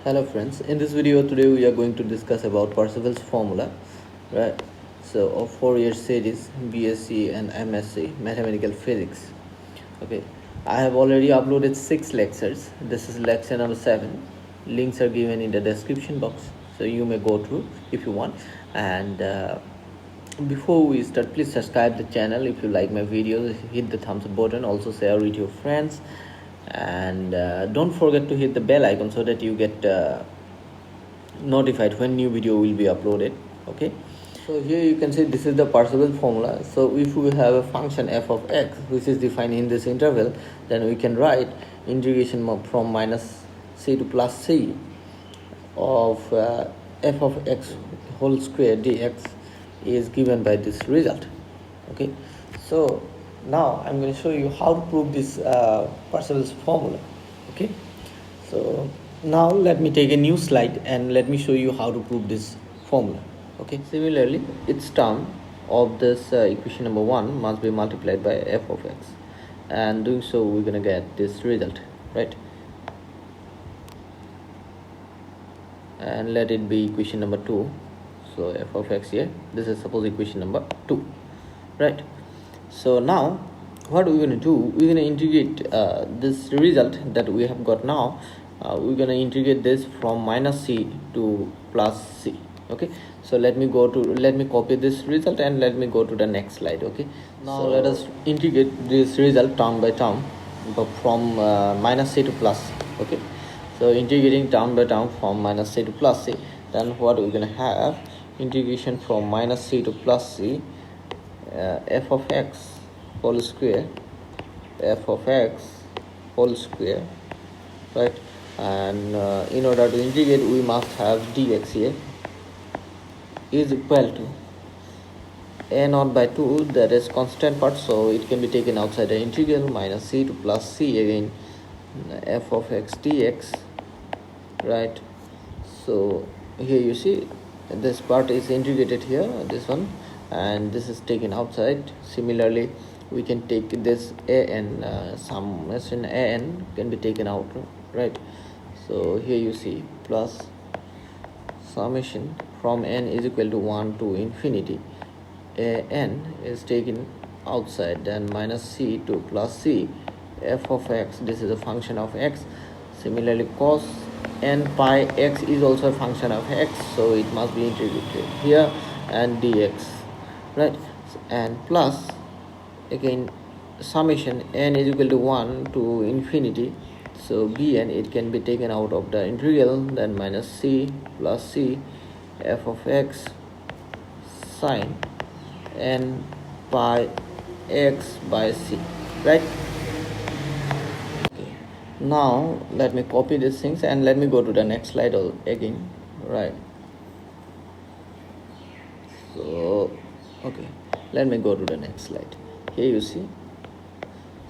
Hello friends, in this video today we are going to discuss about Parseval's formula, right? So of Fourier series, BSc and MSc Mathematical Physics. Okay, I have already uploaded 6 lectures. This is lecture number 7. Links are given in the description box, so you may go through if you want. And before we start, please subscribe the channel if you like my videos. Hit the thumbs up button, also share with your friends, and don't forget to hit the bell icon so that you get notified when new video will be uploaded. Okay, so here you can see this is the Parseval formula. So if we have a function f of x which is defined in this interval, then we can write integration from minus c to plus c of f of x whole square dx is given by this result. Okay, so now I'm going to show you how to prove this Parseval's formula. Okay, so now let me take a new slide and let me show you how to prove this formula. Okay, similarly its term of this equation number 1 must be multiplied by f of x, and doing so we're going to get this result, right? And let it be equation number 2. So f of x here, this is suppose equation number 2, right? So now what we're going to do, we're going to integrate this result that we have got now. We're going to integrate this from minus c to plus c. Okay, so let me copy this result and let me go to the next slide. Okay, now so let us integrate this result term by term, but from minus c to plus c. Okay, so integrating term by term from minus c to plus c, then what we're going to have, integration from minus c to plus c, f of x whole square, f of x whole square, right? And in order to integrate we must have dx here is equal to a naught by 2, that is constant part, so it can be taken outside the integral, minus c to plus c, again f of x dx, right? So here you see this part is integrated here, this one, and this is taken outside. Similarly we can take this an, summation an can be taken out, right? So here you see plus summation from n is equal to 1 to infinity, an is taken outside, then minus c to plus c, f of x, this is a function of x. Similarly cos n pi x is also a function of x, so it must be integrated here, and dx, right? And plus again summation n is equal to 1 to infinity, so bn, it can be taken out of the integral, then minus c plus c, f of x sine n pi x by c, right? Okay, now let me copy these things and let me go to the next slide again, right? So okay, let me go to the next slide. Here you see,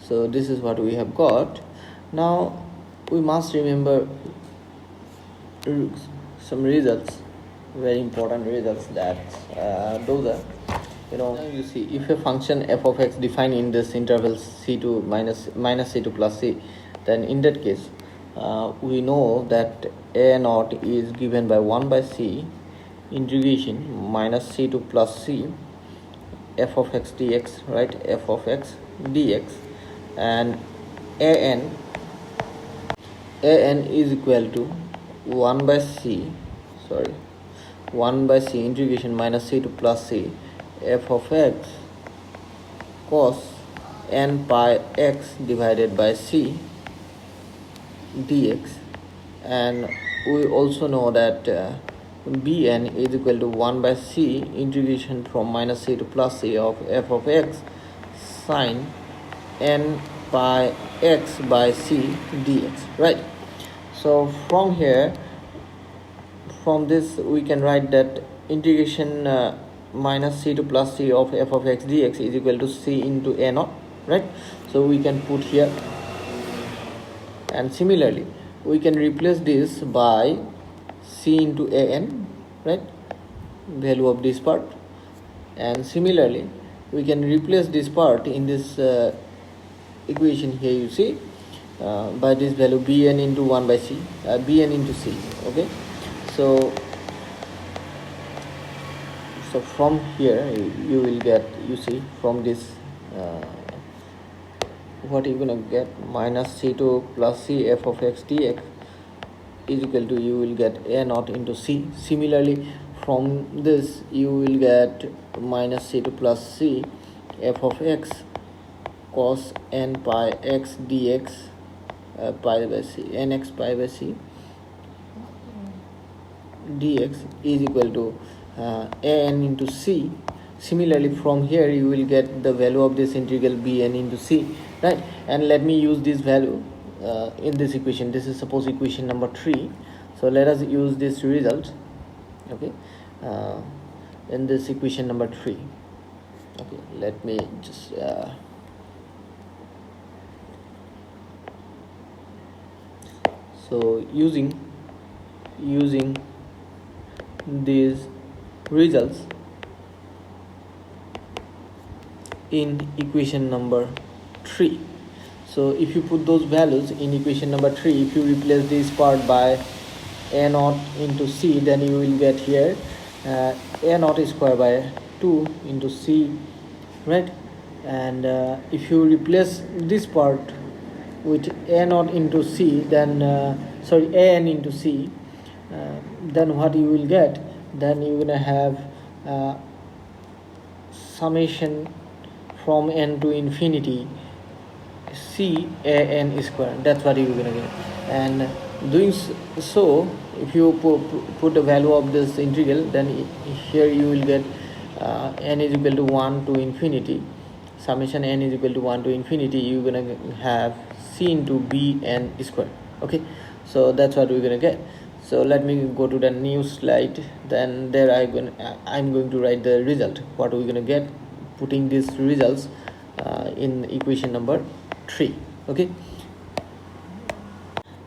so this is what we have got. Now we must remember some results, very important results, that those are, now you see, if a function f of x defined in this interval c to minus c to plus c, then in that case we know that a naught is given by 1 by c integration minus c to plus c f of x dx, right? F of x dx, and an is equal to 1 by c integration minus c to plus c f of x cos n pi x divided by c dx. And we also know that bn is equal to 1 by c integration from minus c to plus c of f of x sine n pi x by c dx, right? So from here, from this we can write that integration minus c to plus c of f of x dx is equal to c into a naught, right? So we can put here, and similarly we can replace this by c into an, right? Value of this part. And similarly we can replace this part in this equation here, you see, by this value bn into 1 by c, bn into c. Okay, so from here you will get, you see, from this what you're gonna get, minus c2 plus c f of x dx is equal to, you will get a naught into c. Similarly, from this you will get minus c2 plus c f of x cos n pi x dx pi by c, nx pi by c dx is equal to an into c. Similarly, from here you will get the value of this integral bn into c, right? And let me use this value in this equation. This is suppose equation number 3. So let us use this result, okay, in this equation number 3. Okay, let me just so using these results in equation number 3. So if you put those values in equation number 3, if you replace this part by a naught into c, then you will get here a naught square by 2 into c, right? And if you replace this part with a naught into c, then an into c, then what you will get, then you're gonna have summation from n to infinity c a n square. That's what you're gonna get. And doing so, if you put the value of this integral, then here you will get n is equal to 1 to infinity, summation n is equal to 1 to infinity, you're gonna have c into b n square. Okay, so that's what we're gonna get. So let me go to the new slide. Then there I'm going to write the result, what we're gonna get putting these results in equation number 3. Okay,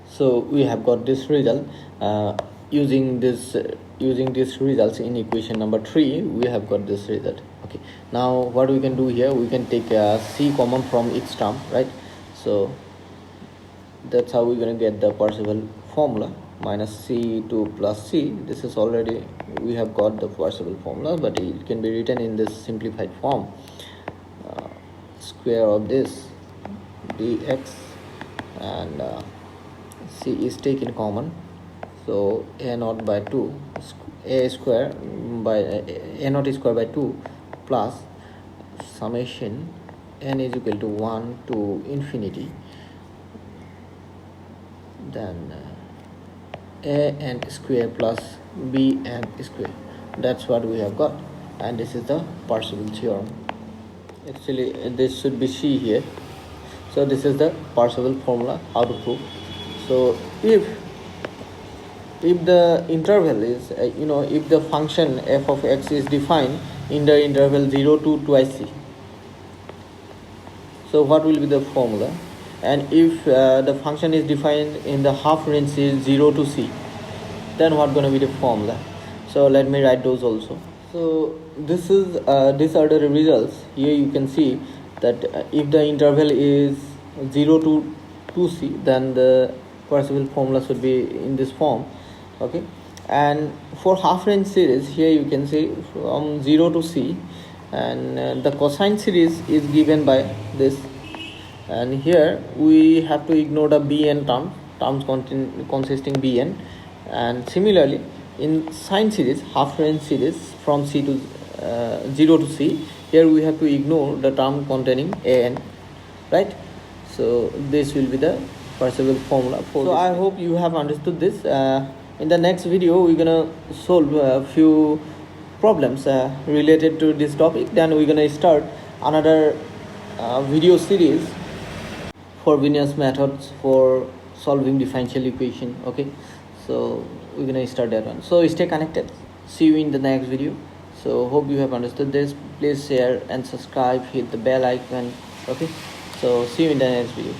so we have got this result using these results in equation number 3. We have got this result. Okay, now what we can do here, we can take c common from each term, right? So that's how we're going to get the Parseval formula, minus c2 plus c. This is already, we have got the Parseval formula, but it can be written in this simplified form. Square of this dx, and c is taken common, so a naught by 2, a square by a naught square by 2 plus summation n is equal to 1 to infinity, then a n square plus b n square. That's what we have got, and this is the Parseval theorem. Actually this should be c here. So this is the Parseval formula, how to prove. So if the interval is if the function f of x is defined in the interval 0 to twice c, so what will be the formula? And if the function is defined in the half range series 0 to c, then what going to be the formula? So let me write those also. So this is these are the results. Here you can see that if the interval is 0 to 2c, then the Parseval formula should be in this form. Okay, and for half range series, here you can see from 0 to c, and the cosine series is given by this, and here we have to ignore the bn terms consisting bn. And similarly, in sine series, half range series from c to 0 to c, here we have to ignore the term containing an, right? So this will be the Parseval formula for so I hope you have understood this. In the next video, we're gonna solve a few problems related to this topic. Then we're gonna start another video series for Frobenius methods for solving differential equation. Okay, so we're gonna start that one. So stay connected. See you in the next video. So hope you have understood this. Please share and subscribe, hit the bell icon. Okay, so see you in the next video.